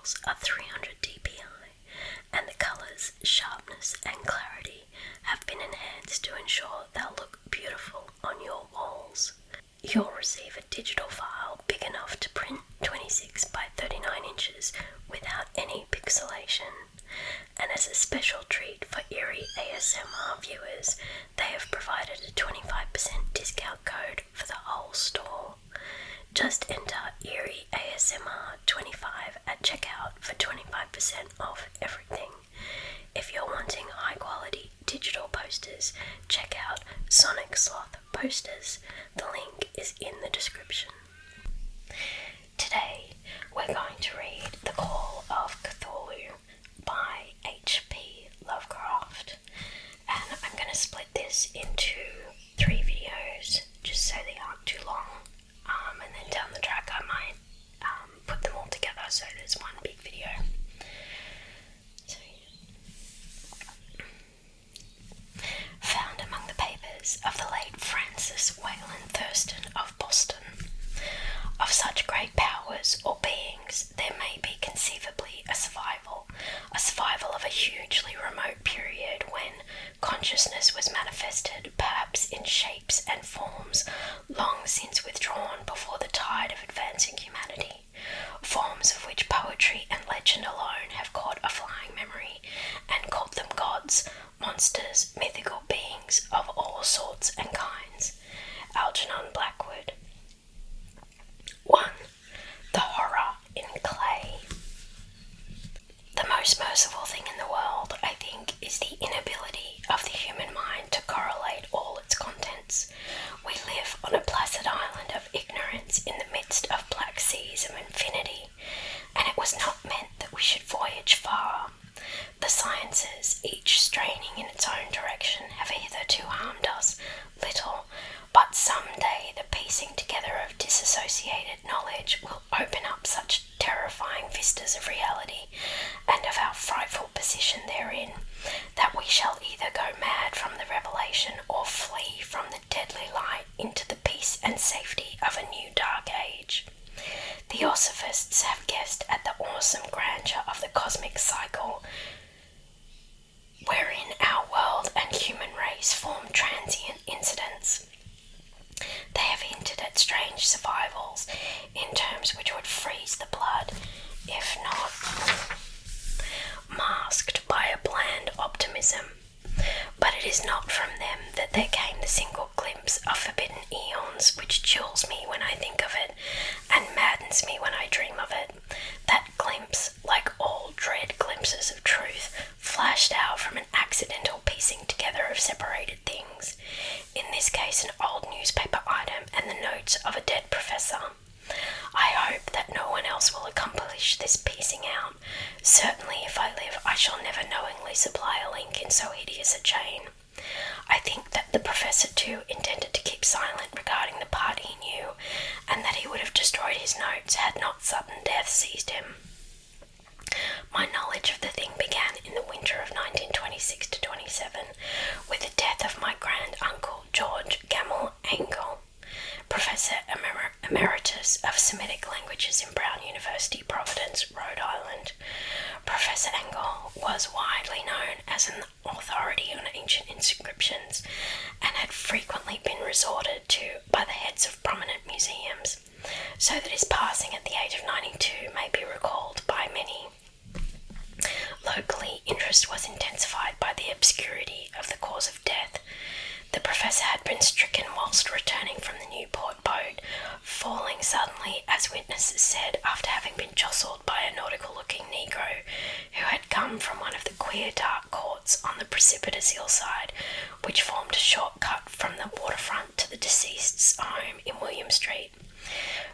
seminals are 300 dpi, and the colours, sharpness and clarity have been enhanced to ensure they'll look beautiful on your walls. You'll receive a digital file big enough to print 26 by 39 inches without any pixelation. And as a special treat for Eerie ASMR viewers, they have provided a 25% discount code for the whole store. Just enter Eerie ASMR 25 at checkout for 25% off everything. If you're wanting high quality digital posters, check out Sonic Sloth Posters. The link is in the description. Today we're going to read The Call of Cthulhu by HP Lovecraft, and I'm going to split this into 3 videos just so they aren't too long, and then down the track I might put them all together so there's one big video. Found among the papers of the late Francis Wayland Thurston of Boston. Of such great powers or beings there may be conceivably a survival of a hugely remote period when consciousness was manifested, perhaps in shapes and forms long since withdrawn before the tide of advancing humanity, forms of which poetry and legend alone have caught a flying memory, and called them gods, monsters, mythical beings of all sorts and kinds. Algernon Blackwood. 1. The horror in clay. The most merciful thing in the world, I think, is the inability of the human mind to correlate all its contents. We live on a placid island of ignorance in the midst of black seas of infinity, and it was not meant that we should voyage far. The sciences, each straining in its own direction, have hitherto harmed us little, but some day the piecing together of disassociated knowledge will open up such terrifying vistas of reality and of our frightful position therein, that we shall either go mad from the revelation or flee from the deadly light into the peace and safety of a new dark age. Theosophists have guessed at the awesome grandeur of the cosmic cycle, wherein our world and human race form transient incidents. They have hinted at strange survivals in terms which would freeze the blood, if not masked by a bland optimism. But it is not from them that there came the single glimpse of forbidden eons which chills me when I think of it, and maddens me when I dream of it. That glimpse, like all dread glimpses of truth, flashed out from an accidental piecing together of separated things, in this case an old newspaper item and the notes of a dead professor. I hope that no one else will accomplish this piecing out. Certainly if I live I shall never knowingly supply a link in so hideous a chain. I think that the professor too intended to keep silent regarding the part he knew, and that he would have destroyed his notes had not sudden death seized him. My knowledge of the thing began in the winter of 1926 to 27, with the death of my grand uncle George Gamel Engel, Professor Emeritus of Semitic Languages in Brown University, Providence, Rhode Island. Professor Engel was widely known as an authority on ancient inscriptions, and had frequently been resorted to by the heads of prominent museums, so that his passing at the age of 92 may be recalled by many. Locally, interest was intensified by the obscurity of the cause of death. The professor had been stricken whilst returning from the Newport boat, falling suddenly, as witnesses said, after having been jostled by a nautical-looking negro who had come from one of the queer dark courts on the precipitous hillside which formed a short cut from the waterfront to the deceased's home in William Street.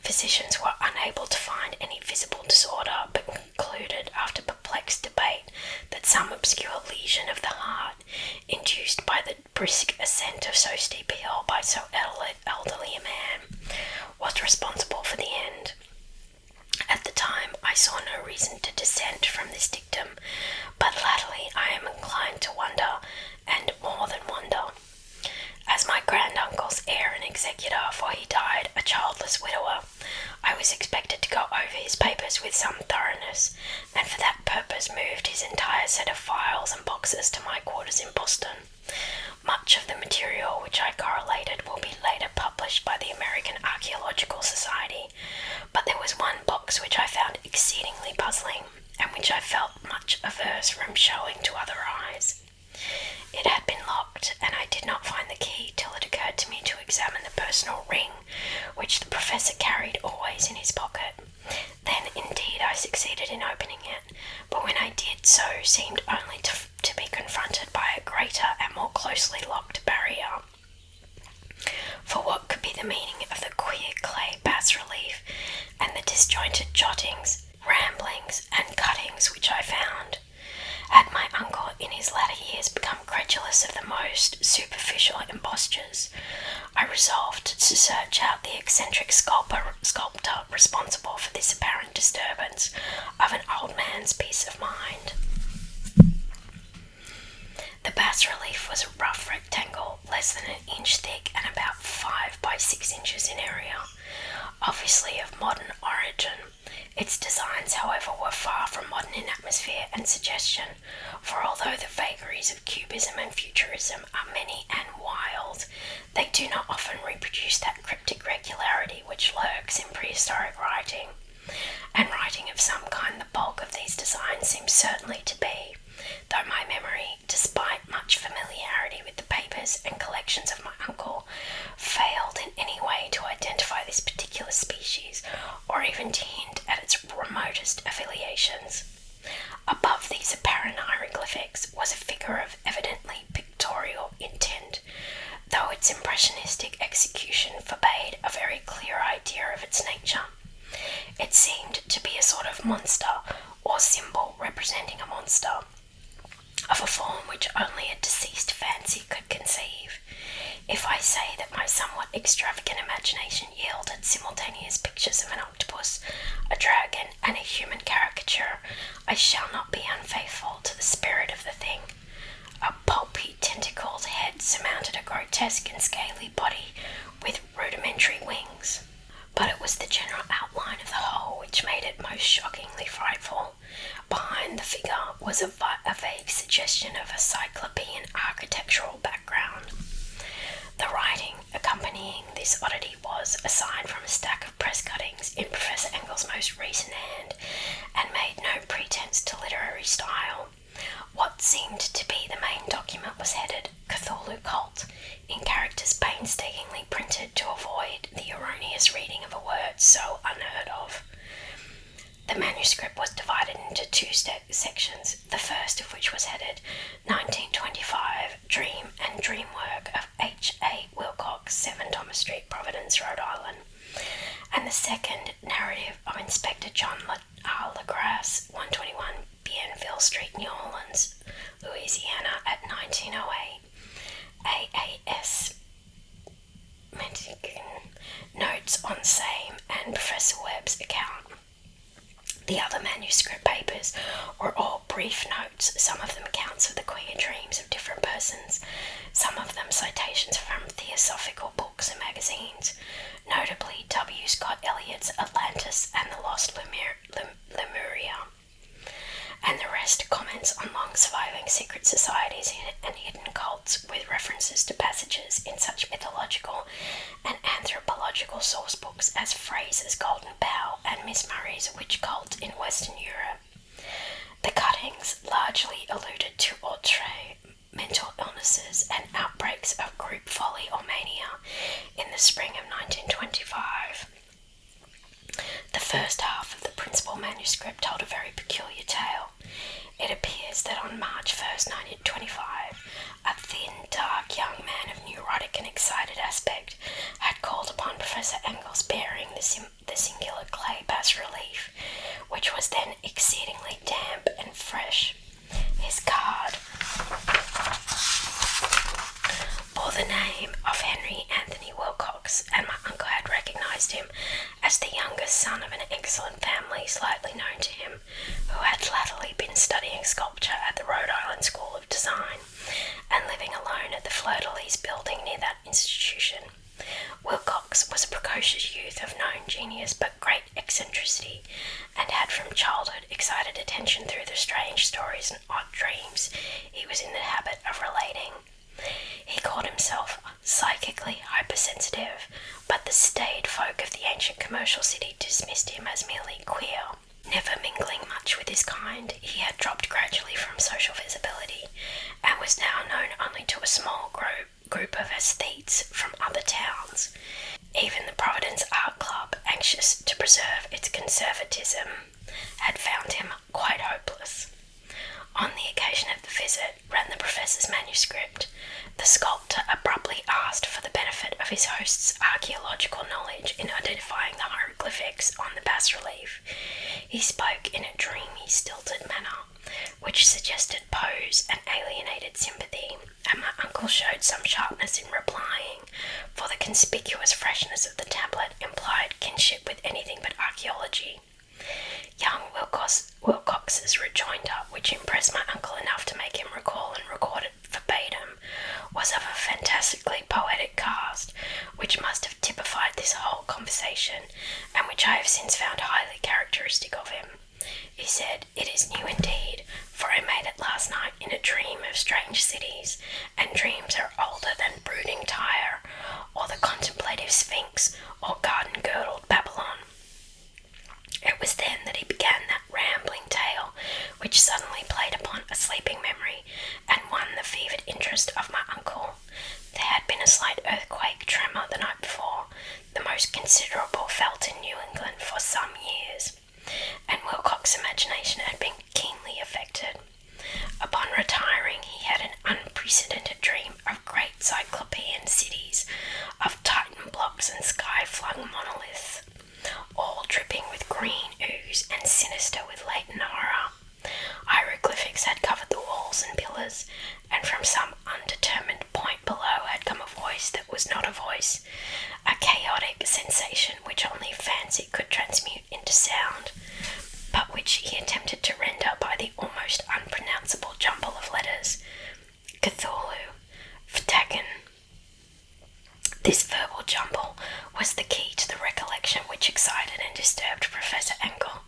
Physicians were unable to find any visible disorder, but concluded, after perplexed debate, that some obscure lesion of the heart, induced by the brisk ascent of so steep a hill by so elderly a man, was responsible for the end. At the time I saw no reason to dissent from this dictum, but latterly I am inclined to wonder, and more than wonder. As my grand-uncle's heir and executor, for he died a childless widower, I was expected to go over his papers with some thoroughness, and for that purpose moved his entire set of files and boxes to my quarters in Boston. Much of the material which I correlated will be later published by the American Archaeological Society, but there was one box which I found exceedingly puzzling, and which I felt much averse from showing to other eyes. It had been locked, and I did not find the key till it occurred to me to examine the personal ring which the professor carried always in his pocket. Then, indeed, I succeeded in opening it, but when I did so, seemed only to be confronted by a greater and more closely locked barrier. For what could be the meaning of the queer clay bas-relief and the disjointed jottings, ramblings, and cuttings which I found? Had my uncle in his latter years become credulous of the most superficial impostures? I resolved to search out the eccentric sculptor responsible for this apparent disturbance of an old man's peace of mind. The bas-relief was a rough rectangle, less than an inch thick and about 5 by 6 inches in area, obviously of modern origin. Its designs, however, were far from modern in atmosphere and suggestion, for although the vagaries of cubism and futurism are many and wild, they do not often reproduce that cryptic regularity which lurks in prehistoric writing. And writing of some kind the bulk of these designs seems certainly to be, though my memory, despite much familiarity with the papers and collections of my uncle, failed in any way to identify this particular species, or even to hint at its remotest affiliations. Above these apparent hieroglyphics was a figure of evidently pictorial intent, though its impressionistic execution forbade a very clear idea of its nature. It seemed to be a sort of monster, or symbol representing a monster, of a form which only a deceased fancy could conceive. If I say that my somewhat extravagant imagination yielded simultaneous pictures of an octopus, a dragon, and a human caricature, I shall not be unfaithful to the spirit of the thing. A pulpy, tentacled head surmounted a grotesque and scaly body with rudimentary wings. But it was the general outline of the whole which made it most shockingly frightful. Behind the figure was a vague suggestion of a cyclopean architectural background. The writing accompanying this oddity was, aside from a stack of press cuttings in Professor Engel's most recent hand, and made no pretense to literary style. What seemed to be the main document was headed Cthulhu Cult, in characters painstakingly printed to avoid the erroneous reading of a word so unheard of. The manuscript was divided into two sections, the first of which was headed 1925 Dream and Dream Work of H.A. Wilcox, 7 Thomas Street, Providence, Rhode Island, and the second Narrative of Inspector John LaGrasse, 121 Bienville Street, New Orleans, Louisiana, at 1908. AAS notes on same and Professor Webb's account. The other manuscript papers were all brief notes, some of them accounts of the queer dreams of different persons, some of them citations from theosophical books and magazines, notably W. Scott Eliot's Atlantis and the Lost Lemuria, and the rest comments on long-surviving secret societies and hidden cults with references to passages in such mythological and anthropological source books as Fraser's Golden Bough and Miss Murray's Witch Cult in Western Europe. The cuttings largely alluded to outre mental illnesses and outbreaks of group folly or mania in the spring of 1925. The first half of the principal manuscript told a very peculiar tale. It appears that on March 1st, 1925, a thin, dark young man of neurotic and excited aspect had called upon Professor Engels bearing the singular clay bas-relief, which was then exceedingly damp and fresh. His card bore the name of Henry Anthony Wilcox, and my uncle had recognised him as the youngest son of an excellent family slightly known to him, who had latterly been studying sculpture at the Rhode Island School of Design and living alone at the Fleur-de-Lis building near that institution. Wilcox was a precocious youth of known genius but great attention through the strange stories and odd dreams he was in the habit of relating. He called himself psychically hypersensitive, but the staid folk of the ancient commercial city dismissed him as merely queer. Never mingling much with his kind, he had dropped gradually from social visibility, and was now known only to a small group of aesthetes from other towns. Even the Providence Art Club, anxious to preserve its conservatism, had found him quite hopeless. On the occasion of the visit, ran the professor's manuscript. The sculptor abruptly asked for the benefit of his host's archaeological knowledge in identifying the hieroglyphics on the bas-relief. He spoke in a dreamy, stilted manner, which suggested pose and alienated sympathy, and my uncle showed some sharpness in replying, for the conspicuous freshness of the tablet implied kinship with anything but archaeology. Young Wilcox's rejoinder, which impressed my uncle enough to make him recall and record it verbatim, was of a fantastically poetic cast, which must have typified this whole conversation, and which I have since found highly characteristic of him. He said, "It is new indeed, for I made it last night in a dream of strange cities, and dreams are older than brooding Tyre, or the contemplative Sphinx, or garden-girdled Babylon." It was then that he began that rambling tale which suddenly played upon a sleeping memory and won the fevered interest of my uncle. There had been a slight earthquake tremor the night before, the most considerable felt in New England for some years, and Wilcox's imagination had been keenly affected. Upon retiring, he had an unprecedented dream of great cyclopean cities, of Titan blocks and sky-flung monoliths, all dripping with green ooze and sinister with latent horror. Hieroglyphics had covered the walls and pillars, and from some undetermined point below had come a voice that was not a voice, a chaotic sensation which only fancy could transmute into sound, but which he attempted to render by the almost unpronounceable jumble of letters: Cthulhu, Vtaken. This verbal jumble was the key to the recollection which excited and disturbed Professor Engel.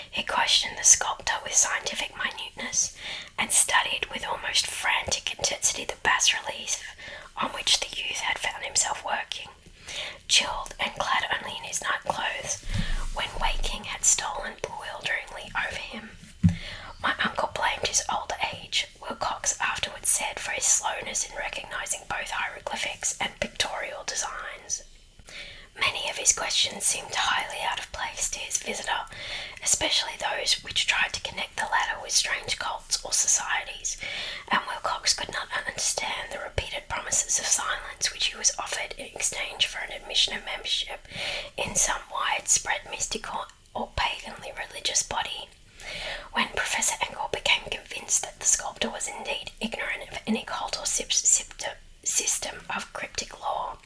He questioned the sculptor with scientific minuteness, and studied with almost frantic intensity the bas-relief on which the youth had found himself working. Chilled and clad only in his night-clothes, when waking had stolen bewilderingly over him. My uncle blamed his old age, Wilcox afterwards said, for his slowness in recognising both hieroglyphics and pictorial designs. Many of his questions seemed highly out of place to his visitor, especially those which tried to connect the latter with strange cults or societies, and Wilcox could not understand the repeated promises of silence which he was offered in exchange for an admission of membership in some widespread mystical or paganly religious body. When Professor Engel became convinced that the sculptor was indeed ignorant of any cult or system of cryptic lore,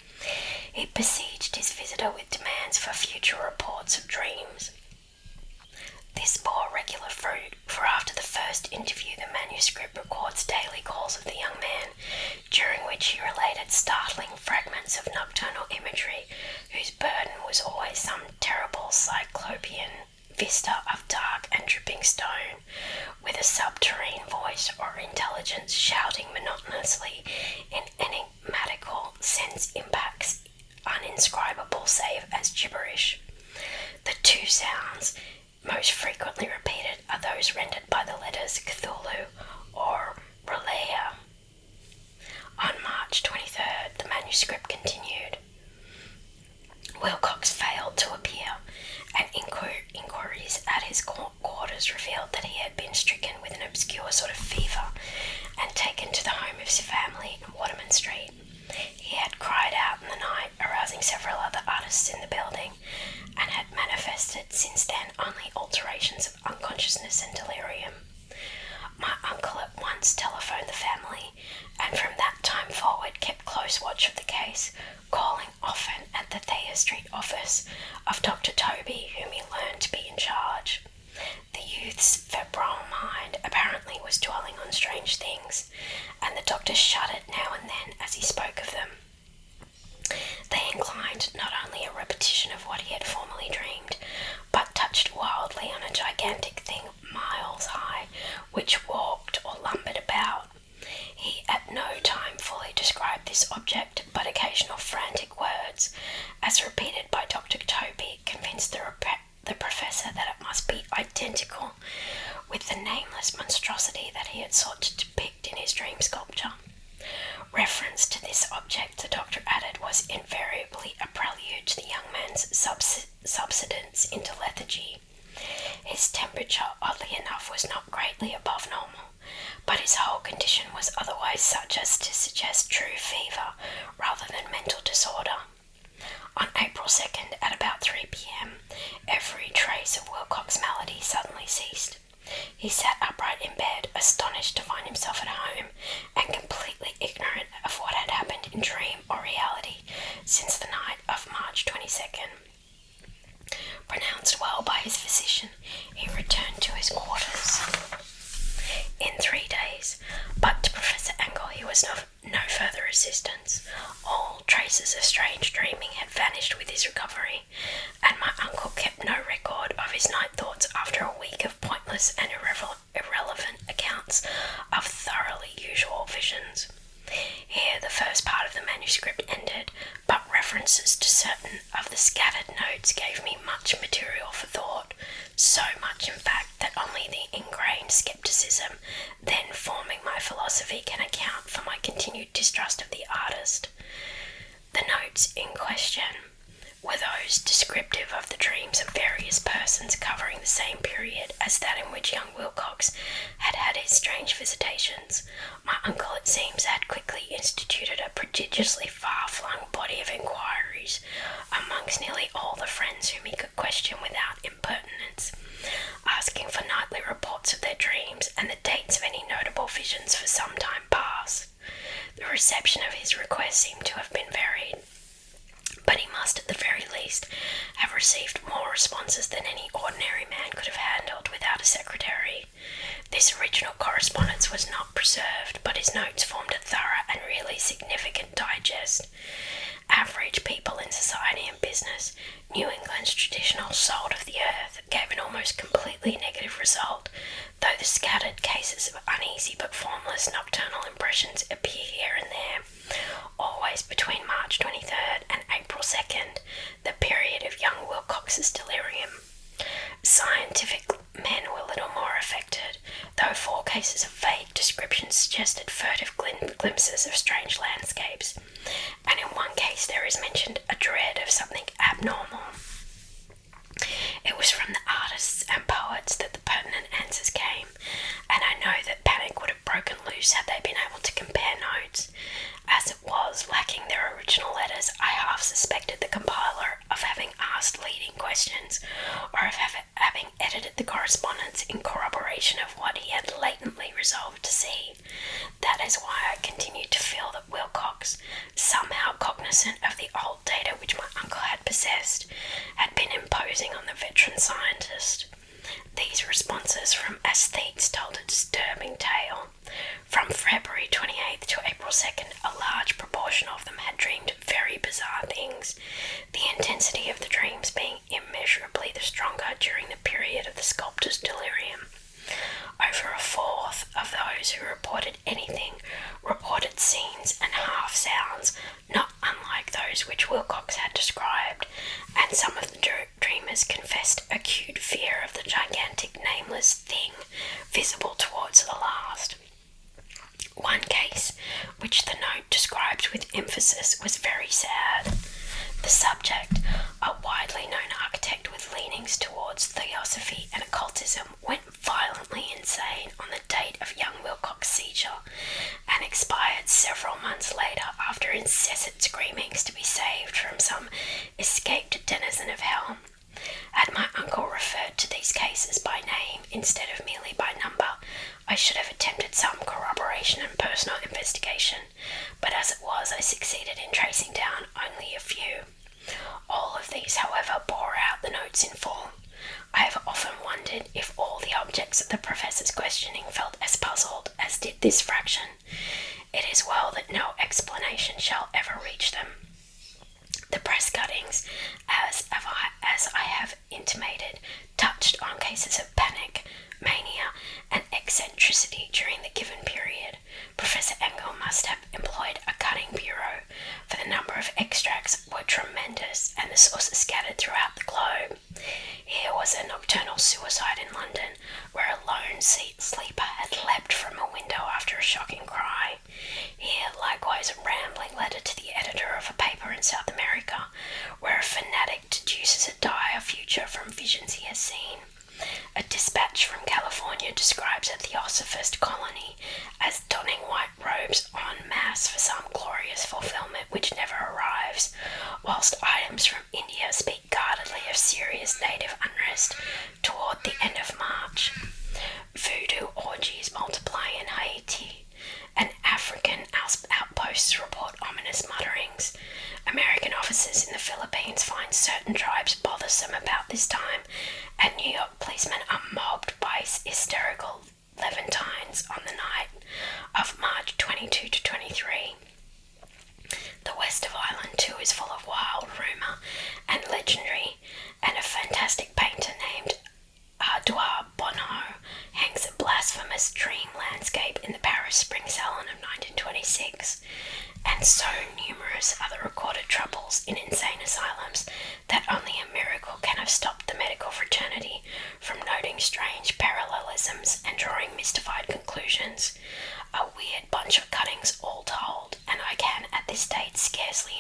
he besieged his visitor with demands for future reports of dreams. This bore regular fruit, for after the first interview the manuscript records daily calls of the young man, during which he related startling fragments of nocturnal imagery whose burden was always some terrible cyclopean vista of dark and dripping stone, with a subterranean voice or intelligence shouting monotonously in enigmatical sense impacts uninscribable save as gibberish. The two sounds most frequently repeated are those rendered by the letters Cthulhu or Relea. On March 23rd, the manuscript continued. Wilcox failed to appear, and inquiries at his quarters revealed that he had been stricken with an obscure sort of fever and taken to the home of his family in Waterman Street. He had cried out in the night, arousing several other artists in the building, and had manifested since then only alterations of unconsciousness and delirium. My uncle at once telephoned the family, and from that time forward kept close watch of the case, calling often at the Thayer Street office of Dr. Toby, whom he learned to be in charge. The youth's febrile mind apparently was dwelling on strange things, and the doctor shuddered now and then as he spoke of them. They inclined not only a repetition of what he had formerly dreamed, but touched wildly on a gigantic thing miles which walked or lumbered about. He at no time fully described this object, but occasional frantic words, as repeated by Dr. Toby, convinced the professor that it must be identical with the nameless monstrosity that he had sought to depict in his dream sculpture. Reference to this object, the doctor added, was invariably a prelude to the young man's subsidence into lethargy. His temperature, oddly enough, was not greatly above normal, but his whole condition was otherwise such as to suggest true fever rather than mental disorder. On April 2nd, at about 3 p.m, every trace of Wilcox's malady suddenly ceased. He sat upright in bed, astonished to find himself at home, and completely ignorant of what had happened in dream or reality since the night of March 22nd. Pronounced well by his physician, he returned to his quarters in 3 days, but to Professor Engel he was of no further assistance. All traces of strange dreaming had vanished with his recovery, and my uncle kept no record of his night thoughts after a week of pointless and irrelevant accounts of thoroughly usual visions. Here the first part of the manuscript ended, but references to certain of the scattered notes gave me much material for thought, so much in fact that only the ingrained scepticism then forming my philosophy can account for my continued distrust of the artist. The notes in question were those descriptive of the dreams of various persons covering the same period as that in which young Wilcox had had his strange visitations. My uncle, it seems, had quickly instituted a prodigiously far-flung body of inquiries amongst nearly all the friends whom he could question without impertinence, asking for nightly reports of their dreams and the dates of any notable visions for some time past. The reception of his request seemed to have been varied, but he must at the very least have received more responses than any ordinary man could have handled without a secretary. This original correspondence was not preserved, but his notes formed a thorough and really significant digest. Average people in society and business, New England's traditional salt of the earth, gave an almost completely negative result, though the scattered cases of uneasy but formless nocturnal impressions appear here and there, always between March 23rd and April 2nd, the period of young Wilcox's delirium. Scientific men were little more affected, though 4 cases of vague descriptions suggested furtive glimpses of strange landscapes, and in one case there is mentioned a dread of something abnormal. It was from the artists and poets that the pertinent answers came, and I know that panic would have broken loose had they been able to compare notes. As it was, lacking their original letters, I half suspected the compiler of having asked leading questions, or of having edited the correspondence in corroboration of what he had latently resolved to see. That is why I continued to feel that Wilcox, somehow cognizant of the old data which my uncle had possessed, had been imposing on the veteran scientist. These responses from aesthetes told a disturbing tale. From February 28th to April 2nd, a large proportion of them had dreamed very bizarre things, the intensity of the dreams being immeasurably the stronger during the period of the sculptor's delirium. Over a fourth of those who reported anything reported scenes and half sounds not unlike those which Wilcox had described, and some of the dreamers confessed acute fear of the gigantic nameless thing visible towards the last. One case, which the note describes with emphasis, was very sad. The subject, a widely known architect with leanings towards theosophy and occultism, went violently insane on the date of young Wilcox's seizure, and expired several months later after incessant screamings to be saved from some escaped denizen of hell. Had my uncle referred to these cases by name instead of merely by number, I should have attempted some corroboration and personal investigation, but as it was, I succeeded in tracing down only a few. All of these, however, bore out the notes in full. I have often wondered if all the objects of the professor's questioning felt as puzzled as did this fraction. It is well that no explanation shall ever reach them. The press cuttings, as I have intimated, touched on cases of panic, mania, and eccentricity sleeper had leapt from a window after a shocking cry. Here, likewise, a rambling letter to the editor of a paper in South America, where a fanatic deduces a dire future from visions he has seen. A dispatch from California describes a theosophist colony as donning white robes en masse for some glorious fulfillment which never arrives, whilst items from India speak guardedly of serious native unrest toward the end of March. Voodoo orgies multiply in Haiti, and African outposts report ominous mutterings. American officers in the Philippines find certain tribes bothersome about this time, and New York policemen are mobbed by hysterical Levantines on the night of March 22 to 23. The west of Ireland too is full of wild rumour and legendary, and a fantastic painter named Ardois Bonneau hangs a blasphemous dream landscape in the Paris Spring Salon of 1926, and so numerous are the recorded troubles in insane asylums that only a miracle can have stopped the medical fraternity from noting strange parallelisms and drawing mystified conclusions. A weird bunch of cuttings all told, and I can at this date scarcely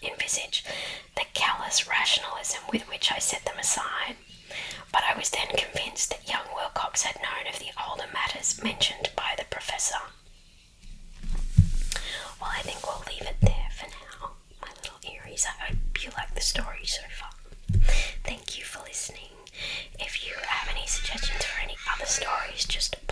envisage the callous rationalism with which I set them aside. But I was then convinced that young Wilcox had known of the older matters mentioned by the professor. Well, I think we'll leave it there for now, my little Eeries. I hope you like the story so far. Thank you for listening. If you have any suggestions for any other stories, just